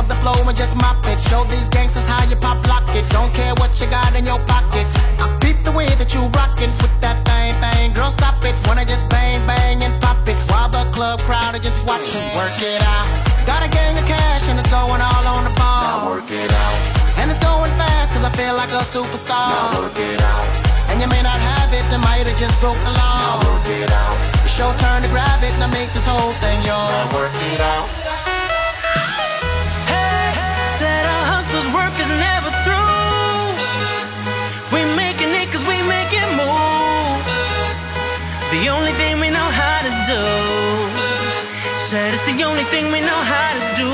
Scrub the flow and just mop it. Show these gangsters how you pop lock it. Don't care what you got in your pocket. I peep the way that you rockin' with that bang bang. Girl, stop it. Wanna just bang bang and pop it while the club crowd are just watching. Work it out. Got a gang of cash and it's going all on the ball. Now work it out. And it's going fast cause I feel like a superstar. Now work it out. And you may not have it, I might have just broke the law. Now work it out. It's your turn to grab it, now make this whole thing yours. Now work it out. Hey, said our hustlers' work is never through. We making it cause we making moves. The only thing we know how to do. Said it's the only thing we know how to do.